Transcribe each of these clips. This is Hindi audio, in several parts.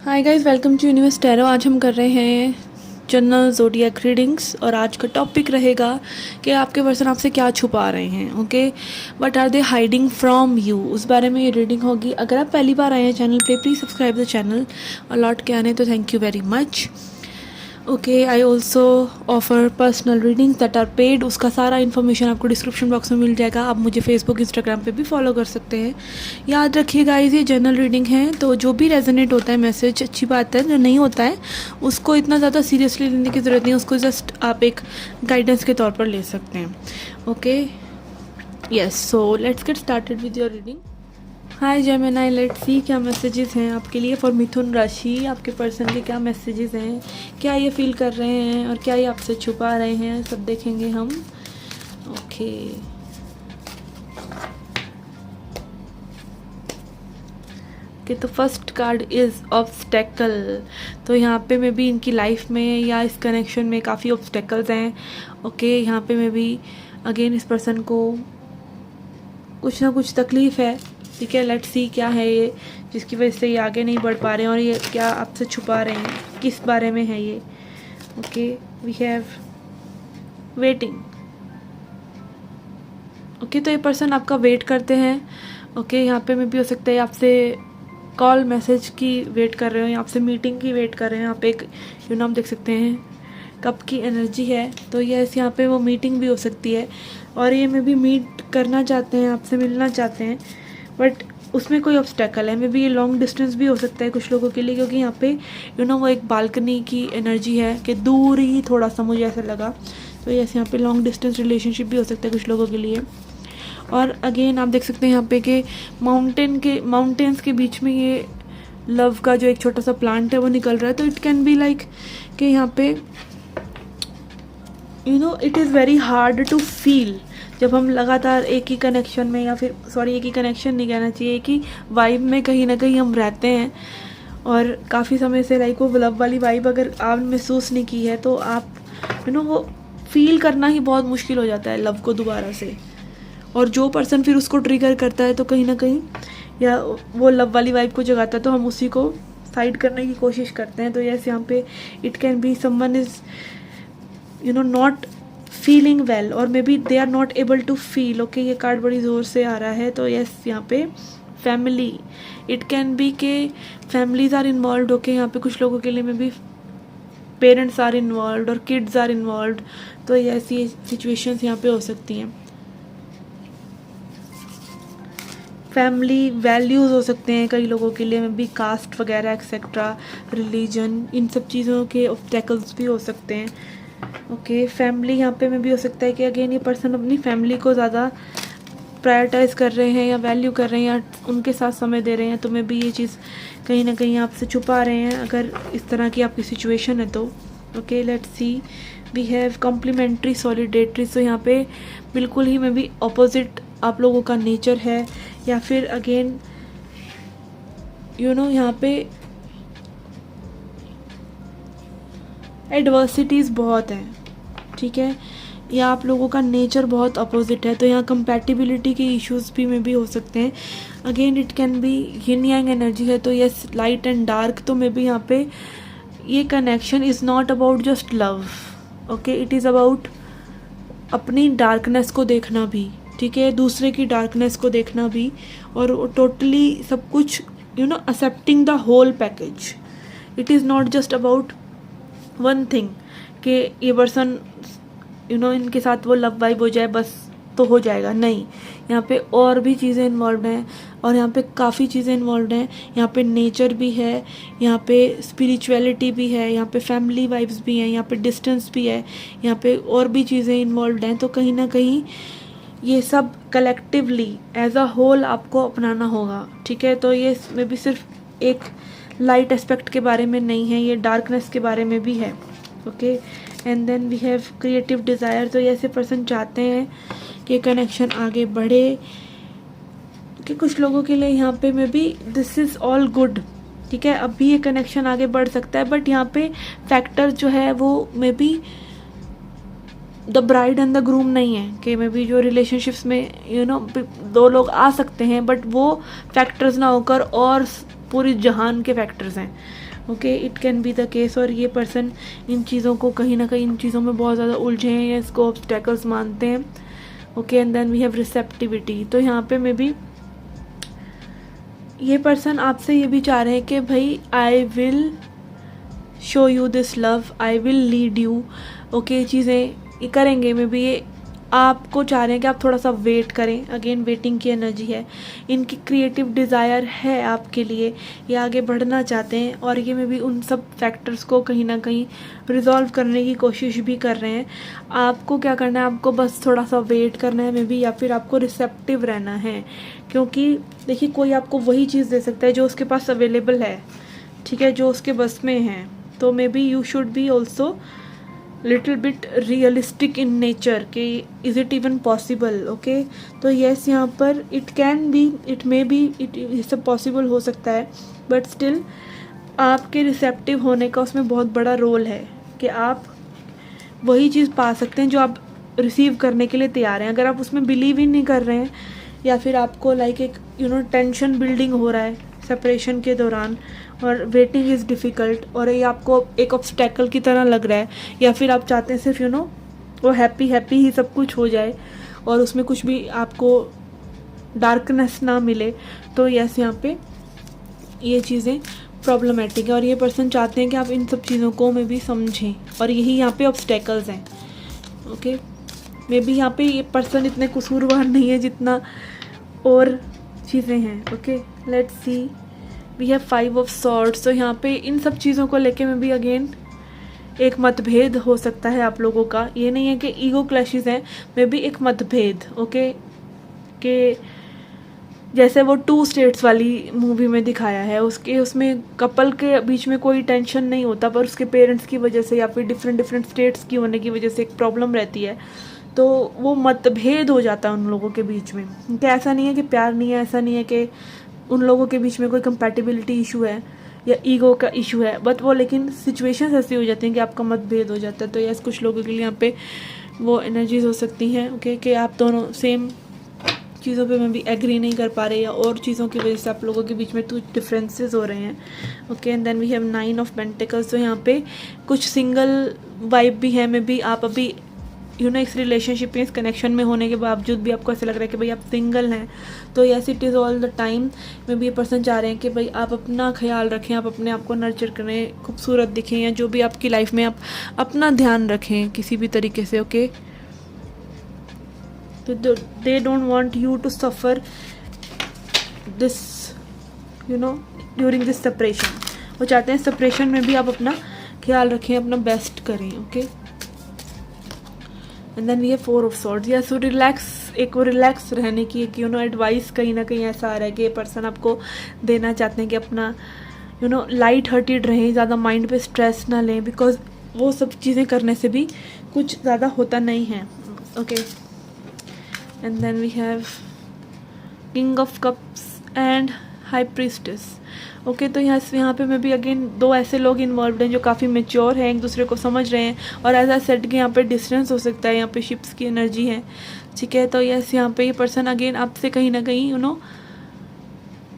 Hi guys, welcome to universe tarot. आज हम कर रहे हैं जनरल ज़ोडिएक रीडिंग्स और आज का टॉपिक रहेगा कि आपके पर्सन आपसे क्या छुपा रहे हैं। Okay, what are they hiding from you, उस बारे में ये रीडिंग होगी। अगर आप पहली बार आए हैं चैनल पे, प्लीज़ सब्सक्राइब द चैनल और लौट के आने तो thank you very much. Okay, I also offer personal readings that are paid. उसका सारा इन्फॉर्मेशन आपको डिस्क्रिप्शन बॉक्स में मिल जाएगा। आप मुझे फेसबुक इंस्टाग्राम पे भी फॉलो कर सकते हैं। याद रखिए गाइस, ये जनरल रीडिंग है, तो जो भी रेजोनेट होता है मैसेज अच्छी बात है, जो नहीं होता है उसको इतना ज़्यादा सीरियसली लेने की ज़रूरत नहीं है। उसको जस्ट आप एक गाइडेंस के तौर पर ले सकते हैं। Okay, yes, so let's get started with your reading. Hi Gemini, let's see क्या मैसेजेस हैं आपके लिए फॉर मिथुन राशि। आपके पर्सन के क्या मैसेजेस हैं, क्या ये फील कर रहे हैं और क्या ये आपसे छुपा रहे हैं, सब देखेंगे हम। ओके, कि तो फर्स्ट कार्ड इज़ ऑब्स्टेकल। तो यहाँ पे मे बी इनकी लाइफ में या इस कनेक्शन में काफ़ी ऑब्स्टेकल्स हैं। ओके, यहाँ पे मे बी अगेन इस पर्सन को कुछ ना कुछ तकलीफ़ है। ठीक है, लेट्स सी क्या है ये जिसकी वजह से ये आगे नहीं बढ़ पा रहे हैं और ये क्या आपसे छुपा रहे हैं, किस बारे में है ये। Okay, we have waiting. Okay, तो ये पर्सन आपका वेट करते हैं। ओके, यहाँ पे में भी हो सकता है आपसे कॉल मैसेज की वेट कर रहे हो या आपसे मीटिंग की वेट कर रहे हैं। यहाँ पे एक आप देख सकते हैं कप की एनर्जी है, तो यस यहाँ पे वो मीटिंग भी हो सकती है और ये में भी मीट करना चाहते हैं, आपसे मिलना चाहते हैं, बट उसमें कोई ऑब्स्टेकल है। मे बी ये लॉन्ग डिस्टेंस भी हो सकता है कुछ लोगों के लिए, क्योंकि यहाँ पे वो एक बालकनी की एनर्जी है कि दूर ही थोड़ा सा मुझे ऐसा लगा। तो यस, यहाँ पे लॉन्ग डिस्टेंस रिलेशनशिप भी हो सकता है कुछ लोगों के लिए। और अगेन आप देख सकते हैं यहाँ पे कि माउंटेन्स के बीच में ये लव का जो एक छोटा सा प्लांट है वो निकल रहा है। तो इट कैन बी लाइक कि यहाँ पे it is very hard to feel जब हम लगातार एक ही कनेक्शन में, या फिर सॉरी एक ही कनेक्शन नहीं कहना चाहिए, एक ही वाइब में कहीं ना कहीं हम रहते हैं और काफ़ी समय से लाइक वो लव वाली वाइब अगर आपने महसूस नहीं की है तो आप वो फील करना ही बहुत मुश्किल हो जाता है लव को दोबारा से। और जो पर्सन फिर उसको ट्रिगर करता है तो कहीं ना कहीं या वो लव वाली वाइब को जगाता है तो हम उसी को साइड करने की कोशिश करते हैं। तो यस, यहाँ पे it can be someone is not feeling well और maybe they are not able to feel. Okay, ये कार्ड बड़ी ज़ोर से आ रहा है। तो यस, यहाँ पे फैमिली, इट कैन बी के फैमिलीज आर इन्वॉल्व। ओके, यहाँ पे कुछ लोगों के लिए may be parents are involve और किड्स आर इन्वॉल्व। तो यस, ये सिचुएशंस यहाँ पे हो सकती हैं। फैमिली वैल्यूज़ हो सकते हैं कई लोगों के लिए, में भी कास्ट वगैरह एक्सेट्रा, रिलीजन, इन सब चीज़ों के ऑब्स्टेकल्स भी हो सकते हैं। ओके, फैमिली यहाँ पे में भी हो सकता है कि अगेन ये पर्सन अपनी फैमिली को ज़्यादा प्रायोरिटाइज कर रहे हैं या वैल्यू कर रहे हैं या उनके साथ समय दे रहे हैं। तो में भी ये चीज़ कहीं ना कहीं आपसे छुपा रहे हैं अगर इस तरह की आपकी सिचुएशन है तो। Okay, let's see, we have complementary solidarity. तो यहाँ पे बिल्कुल ही में भी ऑपोजिट आप लोगों का नेचर है, या फिर अगेन यहाँ पे एडवर्सिटीज़ बहुत हैं। ठीक है, या आप लोगों का नेचर बहुत अपोजिट है, तो यहाँ कंपैटिबिलिटी के इश्यूज भी में भी हो सकते हैं। Again it can B yin Yang energy है, तो यस लाइट एंड डार्क। तो मे बी यहाँ पे ये connection is not about just love. Okay, it is about अपनी डार्कनेस को देखना भी, ठीक है, दूसरे की डार्कनेस को देखना भी, और टोटली सब कुछ accepting the whole package. It is not just about one thing कि ये पर्सन इनके साथ वो लव वाइब हो जाए बस तो हो जाएगा, नहीं। यहाँ पे और भी चीज़ें इन्वॉल्व हैं और यहाँ पे काफ़ी चीज़ें इन्वॉल्व हैं। यहाँ पे नेचर भी है, यहाँ पे स्पिरिचुअलिटी भी है, यहाँ पे फैमिली वाइब्स भी हैं, यहाँ पे डिस्टेंस भी है, यहाँ पे और भी चीज़ें इन्वॉल्व हैं। तो कहीं ना कहीं ये सब कलेक्टिवली एज अ होल आपको अपनाना होगा। ठीक है, तो ये में भी सिर्फ एक लाइट एस्पेक्ट के बारे में नहीं है, ये डार्कनेस के बारे में भी है। Okay, and then we have creative desire. तो ऐसे पर्सन चाहते हैं कि कनेक्शन आगे बढ़े, कि कुछ लोगों के लिए यहाँ पे में भी दिस इज़ ऑल गुड। ठीक है, अभी ये कनेक्शन आगे बढ़ सकता है, बट यहाँ पे फैक्टर जो है वो may be the bride and the groom नहीं है कि मे बी जो रिलेशनशिप्स में दो लोग आ सकते हैं, बट वो फैक्टर्स ना होकर और पूरी जहान के फैक्टर्स हैं। Okay, it can be the case. और ये पर्सन इन चीज़ों को कहीं ना कहीं इन चीज़ों में बहुत ज़्यादा उलझे हैं या इसको ऑब्स्टेकल्स मानते हैं। Okay, and then we have receptivity. तो यहाँ पे मे बी ये पर्सन आपसे ये भी चाह रहे हैं कि भाई I will show you this love, I will lead you. Okay, चीज़ें ये करेंगे। मे बी ये आपको चाह रहे हैं कि आप थोड़ा सा वेट करें। अगेन वेटिंग की एनर्जी है। इनकी क्रिएटिव डिज़ायर है आपके लिए, ये आगे बढ़ना चाहते हैं और ये मे बी उन सब फैक्टर्स को कहीं ना कहीं रिजॉल्व करने की कोशिश भी कर रहे हैं। आपको क्या करना है, आपको बस थोड़ा सा वेट करना है मे बी, या फिर आपको रिसेप्टिव रहना है। क्योंकि देखिए, कोई आपको वही चीज़ दे सकता है जो उसके पास अवेलेबल है, ठीक है, जो उसके बस में है। तो may be you should be also little bit realistic in nature कि is it even possible. Okay, तो येस, यहाँ पर it can be, it may be, ये सब पॉसिबल हो सकता है, बट स्टिल आपके रिसेप्टिव होने का उसमें बहुत बड़ा रोल है कि आप वही चीज़ पा सकते हैं जो आप रिसीव करने के लिए तैयार हैं। अगर आप उसमें बिलीव ही नहीं कर रहे हैं, या फिर आपको लाइक एक टेंशन बिल्डिंग हो रहा है सेपरेशन के दौरान, और वेटिंग इज़ डिफ़िकल्ट, और ये आपको एक ऑब्स्टेकल की तरह लग रहा है, या फिर आप चाहते हैं सिर्फ वो हैप्पी ही सब कुछ हो जाए और उसमें कुछ भी आपको डार्कनेस ना मिले, तो यस, यहाँ पे ये चीज़ें प्रॉब्लमेटिक है। और ये पर्सन चाहते हैं कि आप इन सब चीज़ों को में भी समझें, और यही यहाँ पे ऑब्स्टेकल्स हैं। ओके, मे बी यहाँ पे ये पर्सन इतने कसूरवार नहीं है जितना और चीज़ें हैं। Okay, let's see, we have 5 of swords. तो यहाँ पे इन सब चीज़ों को लेके में भी अगेन एक मतभेद हो सकता है आप लोगों का। ये नहीं है कि ईगो क्लैशेस हैं, मे बी एक मतभेद। ओके, कि जैसे वो 2 स्टेट्स वाली मूवी में दिखाया है, उसमें कपल के बीच में कोई टेंशन नहीं होता, पर उसके पेरेंट्स की वजह से या फिर डिफरेंट स्टेट्स की होने की वजह से एक प्रॉब्लम रहती है, तो वो मतभेद हो जाता है उन लोगों के बीच में। कि ऐसा नहीं है कि प्यार नहीं है, ऐसा नहीं है कि उन लोगों के बीच में कोई कंपैटिबिलिटी इशू है या ईगो का इशू है, बट वो लेकिन सिचुएशंस ऐसी हो जाती हैं कि आपका मतभेद हो जाता है। तो यस, कुछ लोगों के लिए यहाँ पे वो एनर्जीज हो सकती हैं। ओके, कि आप दोनों सेम चीज़ों पे में भी एग्री नहीं कर पा रहे, या और चीज़ों की वजह से आप लोगों के बीच में कुछ डिफरेंसेस हो रहे हैं। Okay, and then we have 9 of pentacles. तो यहाँ पे कुछ सिंगल वाइब भी है, मे बी आप अभी इस रिलेशनशिप में, इस कनेक्शन में होने के बावजूद भी आपको ऐसा लग रहा है कि भाई आप सिंगल हैं। तो yes, it is all the time में भी ये पर्सन चाह रहे हैं कि भाई आप अपना ख्याल रखें, आप अपने आप को नर्चर करें, खूबसूरत दिखें, या जो भी आपकी लाइफ में आप अपना ध्यान रखें किसी भी तरीके से। ओके, तो they don't want you to suffer this during this separation. वो चाहते हैं सेपरेशन में भी आप अपना ख्याल रखें, अपना बेस्ट करें। Okay, and then we have 4 of swords. या सो रिलैक्स रहने की एक एडवाइस कहीं ना कहीं ऐसा आ रहा है कि ये पर्सन आपको देना चाहते हैं कि अपना लाइट हार्टेड रहें, ज़्यादा माइंड पे स्ट्रेस ना लें, बिकॉज वो सब चीज़ें करने से भी कुछ ज़्यादा होता नहीं है। Okay, and then we have king of cups and high priestess. Okay, तो यहाँ पे मैं भी अगेन 2 ऐसे लोग इन्वॉल्व हैं जो काफ़ी मेच्योर हैं, एक दूसरे को समझ रहे हैं, और एज आ सेट के यहाँ पे डिस्टेंस हो सकता है, यहाँ पे शिप्स की एनर्जी है। ठीक है, तो यस, यहाँ पे ये पर्सन अगेन आपसे कहीं ना कहीं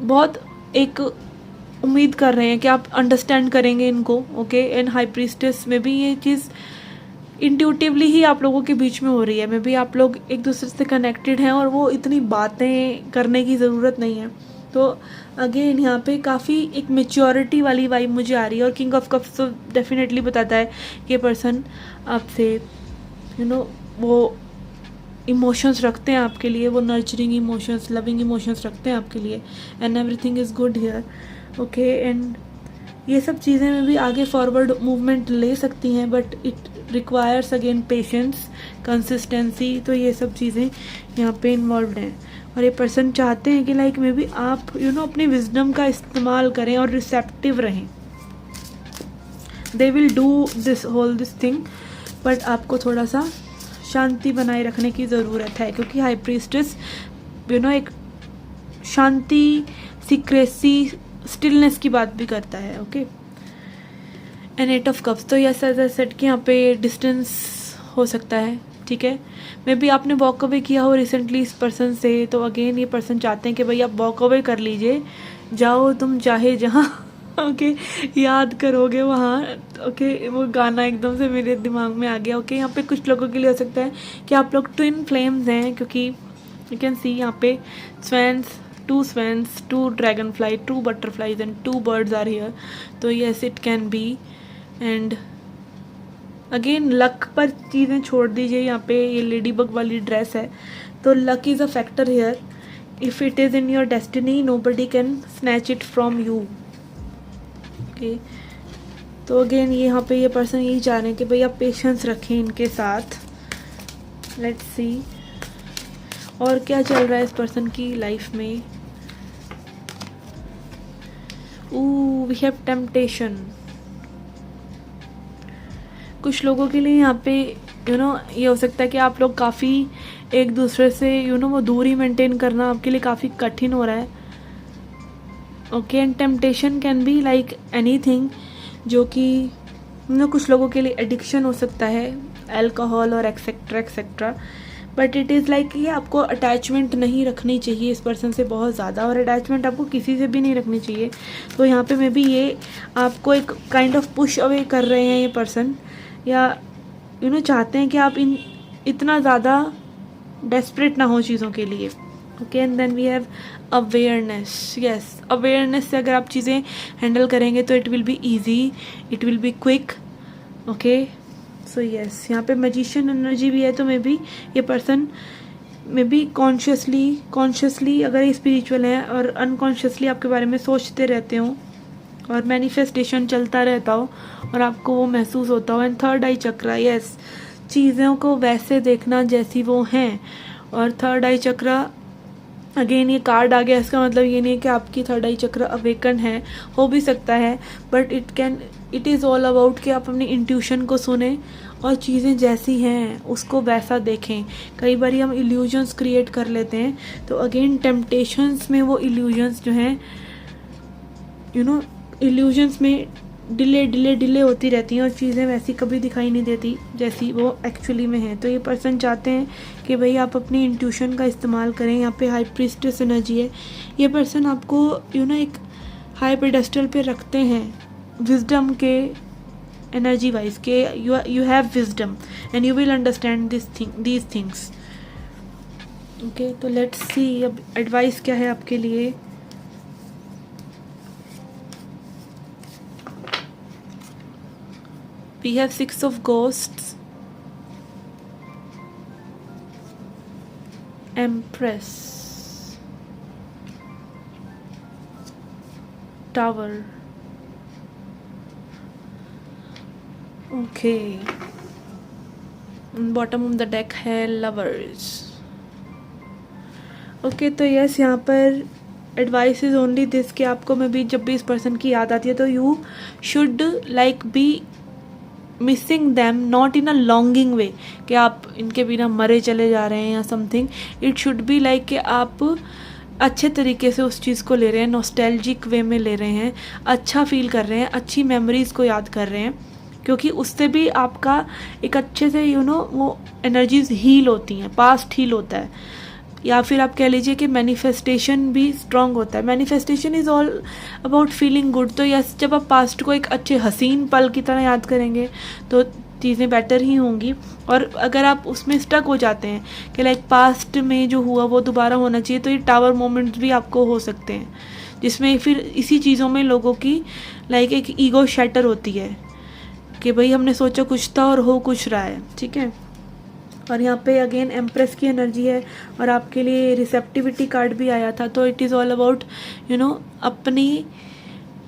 बहुत एक उम्मीद कर रहे हैं कि आप अंडरस्टैंड करेंगे इनको। ओके, एंड हाई प्रीस्टेस में भी ये चीज़ इंट्यूटिवली ही आप लोगों के बीच में हो रही है। मे बी आप लोग एक दूसरे से कनेक्टेड हैं और वो इतनी बातें करने की ज़रूरत नहीं है। तो अगेन यहाँ पे काफ़ी एक मेच्योरिटी वाली वाइब मुझे आ रही है, और किंग ऑफ कप्स तो डेफिनेटली बताता है कि ये पर्सन आपसे वो इमोशंस रखते हैं आपके लिए, वो नर्चरिंग इमोशंस, लविंग इमोशंस रखते हैं आपके लिए, and everything is good here. Okay, and ये सब चीज़ें में भी आगे फॉरवर्ड मूवमेंट ले सकती हैं, but it requires again patience, consistency. तो ये सब चीज़ें यहाँ पे इन्वॉल्व हैं, और ये पर्सन चाहते हैं कि लाइक मे बी आप अपनी विजडम का इस्तेमाल करें और रिसेप्टिव रहें। They will do this thing, but आपको थोड़ा सा शांति बनाए रखने की ज़रूरत है, क्योंकि हाई प्रीस्टेस एक शांति, सीक्रेसी, स्टिलनेस की बात भी करता है। Okay, and 8 of cups. तो यस, एज आई सेड कि यहाँ पे डिस्टेंस हो सकता है। ठीक है, मे बी आपने वॉक अवे किया हो रिसेंटली इस पर्सन से, तो अगेन ये पर्सन चाहते हैं कि भाई आप वॉक अवे कर लीजिए जाओ तुम चाहे जहाँ। ओके, याद करोगे वहाँ। ओके, वो गाना एकदम से मेरे दिमाग में आ गया। ओके, यहाँ पे कुछ लोगों के लिए हो सकता है कि आप लोग ट्विन फ्लेम्स हैं, क्योंकि यू कैन सी यहाँ पे swans, two dragonfly, two butterflies and two birds are here. तो yes, it can be. And again luck पर चीज़ें छोड़ दीजिए। यहाँ पे ये लेडी बग वाली ड्रेस है, तो luck is a factor here. If it is in your destiny, nobody can snatch it from you. Okay, तो अगेन यहाँ पे ये पर्सन यही चाह रहे हैं कि भाई आप पेशेंस रखें इनके साथ। लेट्स सी और क्या चल रहा है इस पर्सन की लाइफ में। We have temptation. कुछ लोगों के लिए यहाँ पे ये हो सकता है कि आप लोग काफ़ी एक दूसरे से वो दूरी मेंटेन करना आपके लिए काफ़ी कठिन हो रहा है। Okay, and temptation can be like anything, जो कि कुछ लोगों के लिए एडिक्शन हो सकता है, अल्कोहल और etcetera etcetera. But it is like कि आपको अटैचमेंट नहीं रखनी चाहिए इस पर्सन से बहुत ज़्यादा, और अटैचमेंट आपको किसी से भी नहीं रखनी चाहिए। तो यहाँ पे मे बी ये आपको एक काइंड ऑफ पुश अवे कर रहे हैं ये पर्सन, या चाहते हैं कि आप इतना ज़्यादा डेस्परेट ना हो चीज़ों के लिए। Okay, and then we have awareness. Yes, awareness से अगर आप चीज़ें हैंडल करेंगे तो it will be easy, it will be quick. Okay, so yes, यहाँ पे मैजिशियन एनर्जी भी है, तो मे बी ये पर्सन मे बी कॉन्शियसली अगर ये स्पिरिचुअल है और अनकॉन्शियसली आपके बारे में सोचते रहते हो और मैनिफेस्टेशन चलता रहता हो और आपको वो महसूस होता हो। And third I chakra, yes, चीज़ों को वैसे देखना जैसी वो हैं। और थर्ड आई चक्रा, अगेन ये कार्ड आ गया, इसका मतलब ये नहीं है कि आपकी थर्ड आई चक्र अवेकन है, हो भी सकता है, but it is all about कि आप अपनी इंट्यूशन को सुने और चीज़ें जैसी हैं उसको वैसा देखें। कई बार हम इल्यूजन्स क्रिएट कर लेते हैं, तो अगेन टेम्पटेशंस में वो इल्यूजन्स जो हैं इल्यूजन्स में डिले होती रहती हैं और चीज़ें वैसी कभी दिखाई नहीं देती जैसी वो एक्चुअली में है। तो ये पर्सन चाहते हैं कि भाई आप अपनी इंट्यूशन का इस्तेमाल करें। यहाँ पे हाई प्रीस्टेस एनर्जी है, ये पर्सन आपको एक हाई पेडेस्टल पे रखते हैं विजडम के एनर्जी वाइज के you have wisdom and you will understand these things. Okay, तो लेट्स सी अब एडवाइस क्या है आपके लिए। We have 6 of Ghosts, Empress, Tower. Okay. Bottom of the deck है Lovers. Okay, तो यस, यहाँ पर एडवाइस इज ओनली दिस कि आपको में भी जब भी इस पर्सन की याद आती है तो you should like be missing them, not in a longing way कि आप इनके बिना मरे चले जा रहे हैं या something. It should be like कि आप अच्छे तरीके से उस चीज़ को ले रहे हैं, नॉस्टैल्जिक वे में ले रहे हैं, अच्छा फील कर रहे हैं, अच्छी मेमोरीज़ को याद कर रहे हैं, क्योंकि उससे भी आपका एक अच्छे से वो एनर्जीज हील होती हैं, पास्ट हील होता है। या फिर आप कह लीजिए कि मैनिफेस्टेशन भी स्ट्रॉन्ग होता है। Manifestation is all about feeling good. तो यस, जब आप पास्ट को एक अच्छे हसीन पल की तरह याद करेंगे तो चीज़ें बेटर ही होंगी। और अगर आप उसमें स्टक हो जाते हैं कि लाइक पास्ट में जो हुआ वो दोबारा होना चाहिए, तो ये टावर मोमेंट्स भी आपको हो सकते हैं, जिसमें फिर इसी चीज़ों में लोगों की लाइक एक ईगो शैटर होती है कि भाई हमने सोचा कुछ था और हो कुछ रहा है। ठीक है, और यहाँ पे अगेन एम्प्रेस की एनर्जी है और आपके लिए रिसेप्टिविटी कार्ड भी आया था। तो इट इज़ ऑल अबाउट अपनी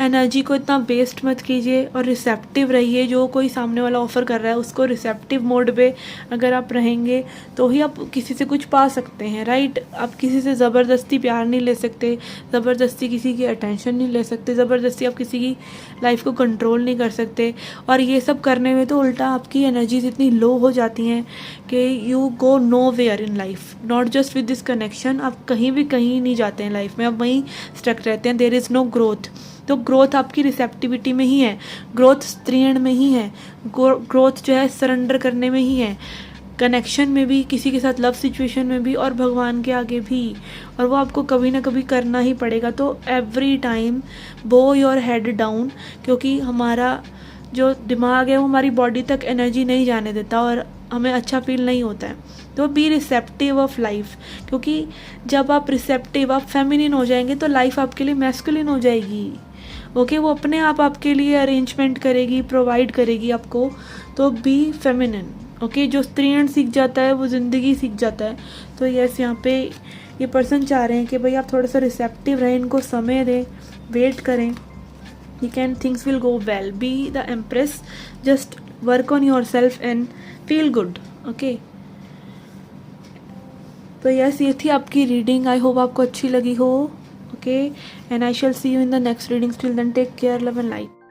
एनर्जी को इतना वेस्ट मत कीजिए और रिसेप्टिव रहिए। जो कोई सामने वाला ऑफ़र कर रहा है उसको रिसेप्टिव मोड पे अगर आप रहेंगे तो ही आप किसी से कुछ पा सकते हैं, राइट। आप किसी से ज़बरदस्ती प्यार नहीं ले सकते, ज़बरदस्ती किसी की अटेंशन नहीं ले सकते, ज़बरदस्ती आप किसी की लाइफ को कंट्रोल नहीं कर सकते। और ये सब करने में तो उल्टा आपकी एनर्जीज इतनी लो हो जाती हैं कि you go nowhere in life, not just with this connection. आप कहीं नहीं जाते हैं लाइफ में, आप वहीं स्टक रहते हैं। There is no growth. तो ग्रोथ आपकी रिसेप्टिविटी में ही है, ग्रोथ स्त्रीण में ही है, ग्रोथ जो है सरेंडर करने में ही है। कनेक्शन में भी, किसी के साथ लव सिचुएशन में भी, और भगवान के आगे भी, और वो आपको कभी ना कभी करना ही पड़ेगा। तो एवरी टाइम बो योर हेड डाउन, क्योंकि हमारा जो दिमाग है वो हमारी बॉडी तक एनर्जी नहीं जाने देता और हमें अच्छा फील नहीं होता है। तो बी रिसेप्टिव ऑफ लाइफ, क्योंकि जब आप रिसेप्टिव, आप फेमिनिन हो जाएंगे तो लाइफ आपके लिए मैस्कुलिन हो जाएगी। ओके, वो अपने आप आपके लिए अरेंजमेंट करेगी, प्रोवाइड करेगी आपको। तो बी फेमिनिन। ओके, जो स्त्रीण सीख जाता है वो ज़िंदगी सीख जाता है। तो यस, यहाँ पे ये पर्सन चाह रहे हैं कि भाई आप थोड़ा सा रिसेप्टिव रहें, इनको समय दें, वेट करें। You can, things will go well. Be the empress, just work on yourself and feel good. Okay, तो यस, ये थी आपकी रीडिंग। आई होप आपको अच्छी लगी हो। Okay, and I shall see you in the next readings. Till then take care, love and light.